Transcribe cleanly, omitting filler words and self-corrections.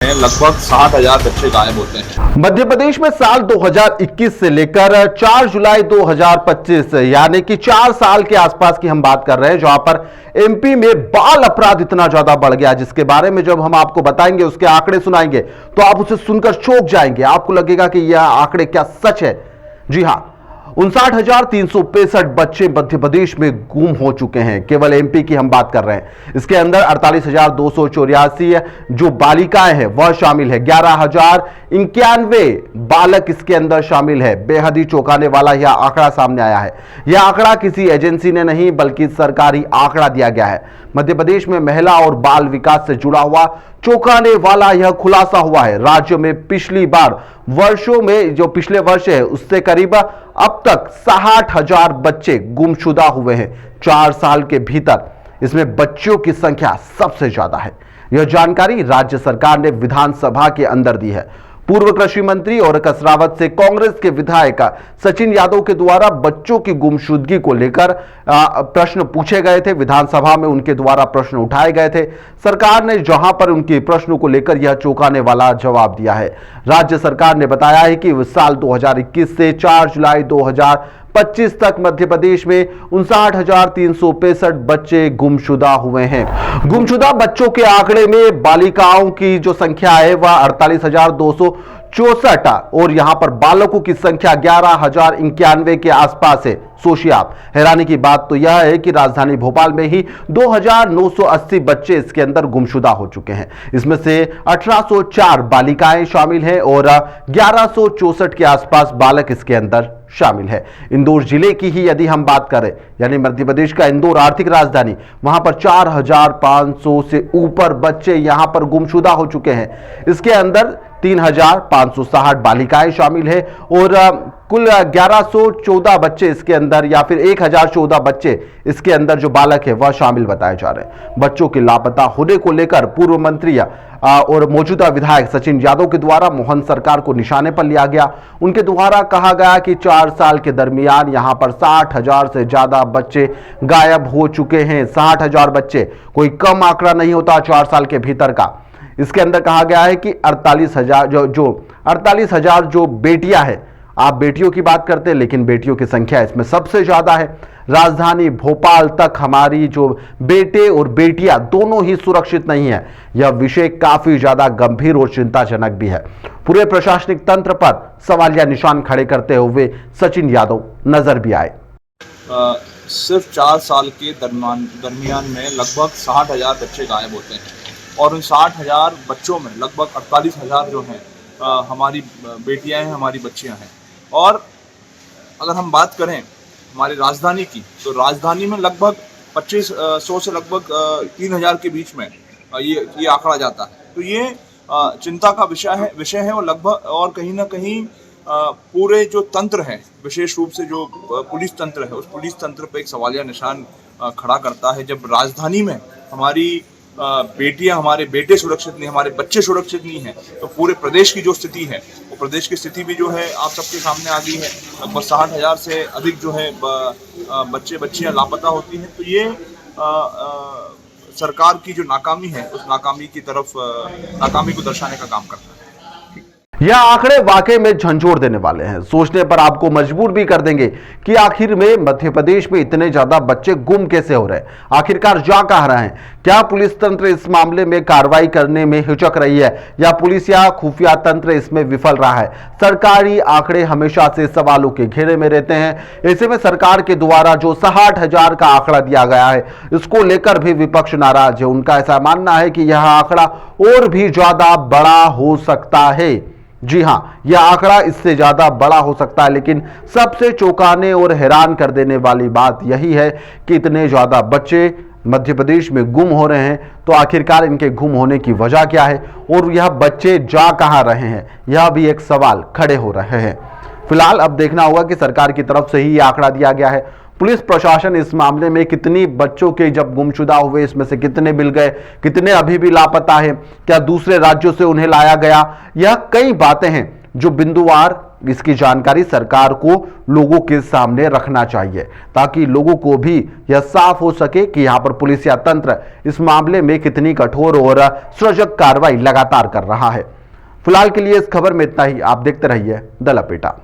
में लगभग 60,000 बच्चे गायब होते हैं। मध्य प्रदेश में साल 2021 से लेकर 4 जुलाई 2025 यानी कि 4 साल के आसपास की हम बात कर रहे हैं, जहां पर एमपी में बाल अपराध इतना ज्यादा बढ़ गया, जिसके बारे में जब हम आपको बताएंगे, उसके आंकड़े सुनाएंगे, तो आप उसे सुनकर चौंक जाएंगे। आपको लगेगा कि यह आंकड़े क्या सच है। जी हां, 59,365 बच्चे मध्य प्रदेश में गुम हो चुके हैं। केवल एमपी की हम बात कर रहे हैं। इसके अंदर 48,284 जो बालिकाएं हैं वह शामिल है। 11,091 बालक इसके अंदर शामिल है। बेहद ही चौंकाने वाला यह आंकड़ा सामने आया है। यह आंकड़ा किसी एजेंसी ने नहीं बल्कि सरकारी आंकड़ा दिया गया है। मध्य प्रदेश में महिला और बाल विकास से जुड़ा हुआ चौंकाने वाला यह खुलासा हुआ है। राज्य में पिछली बार वर्षों में जो पिछले वर्ष है उससे करीब अब तक 60,000 बच्चे गुमशुदा हुए हैं 4 साल के भीतर। इसमें बच्चों की संख्या सबसे ज्यादा है। यह जानकारी राज्य सरकार ने विधानसभा के अंदर दी है। पूर्व कृषि मंत्री और कसरावत से कांग्रेस के विधायक सचिन यादव के द्वारा बच्चों की गुमशुदगी को लेकर प्रश्न पूछे गए थे। विधानसभा में उनके द्वारा प्रश्न उठाए गए थे। सरकार ने जहां पर उनके प्रश्नों को लेकर यह चौंकाने वाला जवाब दिया है। राज्य सरकार ने बताया है कि साल 2021 से 4 जुलाई 2025 तक मध्य प्रदेश में 59,365 बच्चे गुमशुदा हुए हैं। गुमशुदा बच्चों के आंकड़े में बालिकाओं की जो संख्या है वह 48,264 और यहां पर बालकों की संख्या 11,091 के आसपास है। सोचिए आप, हैरानी की बात तो यह है कि राजधानी भोपाल में ही 2,980 बच्चे इसके अंदर गुमशुदा हो चुके हैं। इसमें से 1,804 बालिकाएं शामिल हैं और 1,164 के आसपास बालक इसके अंदर शामिल है। इंदौर जिले की ही यदि हम बात करें, यानी मध्य प्रदेश का इंदौर आर्थिक राजधानी, वहां पर 4,500 से ऊपर बच्चे यहां पर गुमशुदा हो चुके हैं। इसके अंदर 3,560 बालिकाएं शामिल है और कुल 1,114 बच्चे इसके अंदर या फिर 1,014 बच्चे इसके अंदर जो बालक है वह शामिल बताए जा रहे हैं। बच्चों के लापता होने को लेकर पूर्व मंत्री और मौजूदा विधायक सचिन यादव के द्वारा मोहन सरकार को निशाने पर लिया गया। उनके द्वारा कहा गया कि 4 साल के दरमियान यहां पर 60,000 से ज्यादा बच्चे गायब हो चुके हैं। 60,000 बच्चे कोई कम आंकड़ा नहीं होता 4 साल के भीतर का। इसके अंदर कहा गया है कि 48,000 जो बेटियां हैं, आप बेटियों की बात करते हैं लेकिन बेटियों की संख्या इसमें सबसे ज्यादा है। राजधानी भोपाल तक हमारी जो बेटे और बेटियां दोनों ही सुरक्षित नहीं है। यह विषय काफी ज्यादा गंभीर और चिंताजनक भी है। पूरे प्रशासनिक तंत्र पर सवालिया निशान खड़े करते हुए सचिन यादव नजर भी आए। सिर्फ 4 साल के दरमियान में लगभग 60,000 बच्चे गायब होते हैं और उन 60,000 बच्चों में लगभग 48,000 जो हैं हमारी बेटियां हैं, हमारी बच्चियां हैं। और अगर हम बात करें हमारी राजधानी की, तो राजधानी में लगभग 2,500 से लगभग 3,000 के बीच में ये आंकड़ा जाता है। तो ये चिंता का विषय है और लगभग और कहीं ना कहीं पूरे जो तंत्र है, विशेष रूप से जो पुलिस तंत्र है, उस पुलिस तंत्र पर एक सवालिया निशान खड़ा करता है। जब राजधानी में हमारी बेटियां, हमारे बेटे सुरक्षित नहीं, हमारे बच्चे सुरक्षित नहीं हैं, तो पूरे प्रदेश की जो स्थिति है, वो प्रदेश की स्थिति भी जो है आप सबके सामने आ गई है। लगभग 60,000 से अधिक जो है बच्चे बच्चियां लापता होती हैं। तो ये सरकार की जो नाकामी है, उस नाकामी को दर्शाने का काम करता है। यह आंकड़े वाकई में झंझोर देने वाले हैं। सोचने पर आपको मजबूर भी कर देंगे कि आखिर में मध्य प्रदेश में इतने ज्यादा बच्चे गुम कैसे हो रहे हैं, आखिरकार जा कहां रहे हैं। क्या पुलिस तंत्र इस मामले में कार्रवाई करने में हिचक रही है या पुलिस या खुफिया तंत्र इसमें विफल रहा है। सरकारी आंकड़े हमेशा से सवालों के घेरे में रहते हैं। ऐसे में सरकार के द्वारा जो 60,000 का आंकड़ा दिया गया है, इसको लेकर भी विपक्ष नाराज है। उनका ऐसा मानना है कि यह आंकड़ा और भी ज्यादा बड़ा हो सकता है। जी हां, यह आंकड़ा इससे ज्यादा बड़ा हो सकता है, लेकिन सबसे चौंकाने और हैरान कर देने वाली बात यही है कि इतने ज्यादा बच्चे मध्य प्रदेश में गुम हो रहे हैं। तो आखिरकार इनके गुम होने की वजह क्या है और यह बच्चे जा कहां रहे हैं, यह भी एक सवाल खड़े हो रहे हैं। फिलहाल अब देखना होगा कि सरकार की तरफ से ही यह आंकड़ा दिया गया है। पुलिस प्रशासन इस मामले में कितनी बच्चों के जब गुमशुदा हुए, इसमें से कितने मिल गए, कितने अभी भी लापता है, क्या दूसरे राज्यों से उन्हें लाया गया, यह कई बातें हैं जो बिंदुवार इसकी जानकारी सरकार को लोगों के सामने रखना चाहिए, ताकि लोगों को भी यह साफ हो सके कि यहां पर पुलिसिया तंत्र इस मामले में कितनी कठोर और सजग कार्रवाई लगातार कर रहा है। फिलहाल के लिए इस खबर में इतना ही। आप देखते रहिए द लपेटा।